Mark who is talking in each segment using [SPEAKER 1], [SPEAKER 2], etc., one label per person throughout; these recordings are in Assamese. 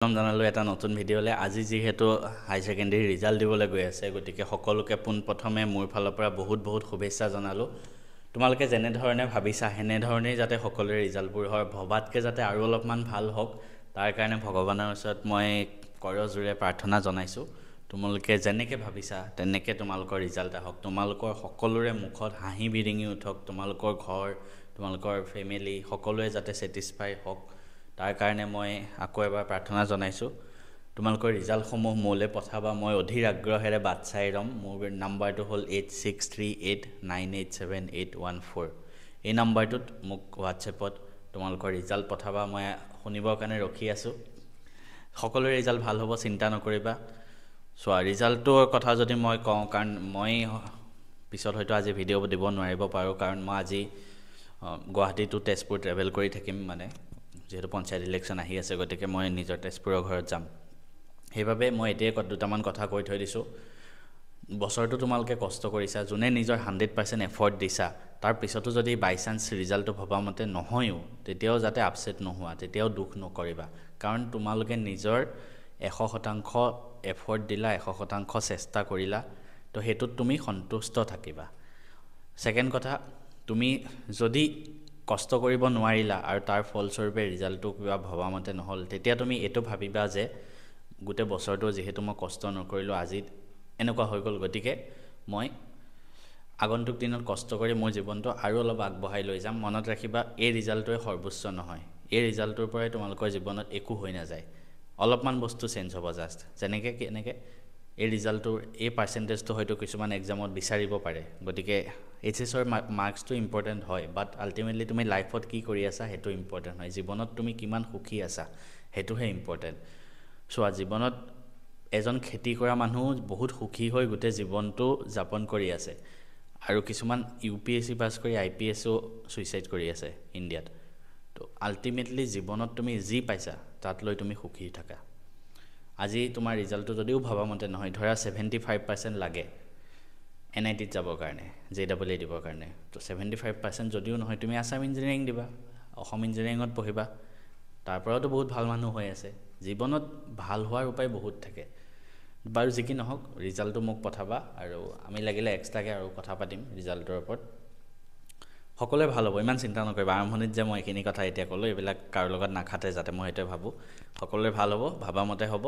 [SPEAKER 1] জানালো এটা নতুন ভিডিঅ'লে আজি যেহেতু হাই সেকেন্ডাৰী ৰিজাল্ট দিবলৈ গৈ আছে গতিকে সকলোকে পোনপ্ৰথমে মোৰ ফালৰ পৰা বহুত শুভেচ্ছা জনালো তোমালোকে যেনে ধৰণে ভাবিছা হেনে ধৰণেই যাতে সকলোৰে ৰিজাল্টবোৰ হয় ভবাতকে যাতে আৰু অলপমান ভাল হওক তাৰ কাৰণে ভগৱানৰ ওচৰত মই কৰজোৰে প্ৰাৰ্থনা জনাইছো তোমালোকে যেনেকৈ ভাবিছা তেনেকৈ তোমালোকৰ ৰিজাল্ট আহক তোমালোকৰ সকলোৰে মুখত হাঁহি বিৰিঙি উঠক তোমালোকৰ ঘৰ তোমালোকৰ ফেমিলি সকলোৱে যাতে স্যাটিসফাই হওক তাৰ কাৰণে মই আকৌ এবাৰ প্ৰাৰ্থনা জনাইছো তোমালোকৰ ৰিজাল্টসমূহ মোলে পঠাবা মই অধীৰ আগ্ৰহেৰে বাট চাই ৰম মোৰ নম্বৰটো হ'ল 8638987814 এই নম্বৰটোত মোক WhatsAppত তোমালোকৰ ৰিজাল্ট পঠাবা মই শুনিবৰ কাৰণে ৰখি আছো সকলোৰে ৰিজাল্ট ভাল হ'ব চিন্তা নকৰিবা সো ৰিজাল্টৰ কথা যদি মই কওঁ কাৰণ মই পিছত হয়তো আজি ভিডিঅ' দিব নোৱাৰিব পাৰো কাৰণ মই আজি গুৱাহাটী টু তেজপুৰ ট্ৰেভেল কৰি থাকিম মানে যেহেতু পঞ্চায়ত ইলেকশ্যন আহি আছে গতিকে মই নিজৰ তেজপুৰৰ ঘৰত যাম সেইবাবে মই এতিয়াই দুটামান কথা কৈ থৈ দিছো বছৰটো তোমালোকে কষ্ট কৰিছা যোনে নিজৰ 100% এফৰ্ট দিছা তাৰ পিছতো যদি বাই চান্স ৰিজাল্টটো ভবামতে নহয়ও তেতিয়াও যাতে আপসেট নোহোৱা তেতিয়াও দুখ নকৰিবা কাৰণ তোমালোকে নিজৰ 100% এফৰ্ট দিলা 100% চেষ্টা কৰিলা তো হেতুত তুমি সন্তুষ্ট থাকিবা সেকেন্ড কথা তুমি যদি কষ্ট কৰিব নোৱাৰিলা আৰু তাৰ ফলস্বৰূপে ৰিজাল্টটো কিবা ভবামতে নহল তেতিয়া তুমি এটো ভাবিবা যে গুটে বছৰটো যেহেতু মই কষ্ট নকৰিলো আজি এনেকুৱা হৈ গল গতিকে মই আগন্তুক দিনত কষ্ট কৰি মোৰ জীৱনটো আৰু অলপ আগবঢ়াই লৈ যাম মনত ৰাখিবা এই ৰিজাল্টটোৱে সৰ্বোচ্চ নহয় এই ৰিজাল্টৰ পৰাই তোমালোকৰ জীৱনত একো হৈ না যায় অলপমান বস্তু চেঞ্জ হ'ব জাস্ট যেনেকৈ এই ৰিজাল্টৰ এই পাৰ্সেন্টেজটো হয়তো কিছুমান এক্সামত বিচাৰিব পাৰে গতিকে এইচএছৰ মাৰ্কসটো ইম্পৰ্টেন্ট হয় বাট আলটিমেটলি তুমি লাইফত কি কৰি আছা হেতু ইম্পৰ্টেন্ট হয় জীৱনত তুমি কিমান সুখী আছা হেতুহে ইম্পৰ্টেন্ট সো জীৱনত এজন খেতি কৰা মানুহ বহুত সুখী হৈ গুটে জীৱনটো যাপন কৰি আছে আৰু কিছুমান ইউপিএসসি পাস কৰি আইপিএসও সুইসাইড কৰি আছে ইণ্ডিয়াত তো আলটিমেটলি জীৱনত তুমি যি পাইছা তাত লৈ তুমি সুখী থাকা আজি তোমাৰ ৰিজাল্টটো যদিও ভাবামতে নহয় ধৰা 75% লাগে এনআইটিত যাবৰ কাৰণে জেডব্লিউ দিবৰ কাৰণে তো 75% যদিও নহয় তুমি আসাম ইঞ্জিনিয়াৰিং দিবা অসম ইঞ্জিনিয়াৰিংত পঢ়িবা তাৰ পৰাও তো বহুত ভাল মানুহ হৈ আছে জীৱনত ভাল হোৱাৰ উপায় বহুত থাকে বাৰু যি কি নহওক ৰিজাল্টটো মোক পঠাবা আৰু আমি লাগিলে এক্সট্ৰাকে আৰু কথা পাতিম ৰিজাল্টৰ ওপৰত সকলোৱে ভাল হ'ব ইমান চিন্তা নকৰিবা আৰম্ভণিত যে মই এখিনি কথা এতিয়া ক'লো এইবিলাক কাৰো লগত নাখাতে যাতে মই হেতে ভাবো সকলোৱে ভাল হ'ব ভাবামতে হ'ব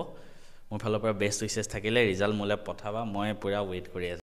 [SPEAKER 1] মোৰ ফালৰ পৰা বেষ্ট উইচেছ থাকিলে ৰিজাল্ট মোলে পঠাবা মই পুৰা ৱেইট কৰি আছো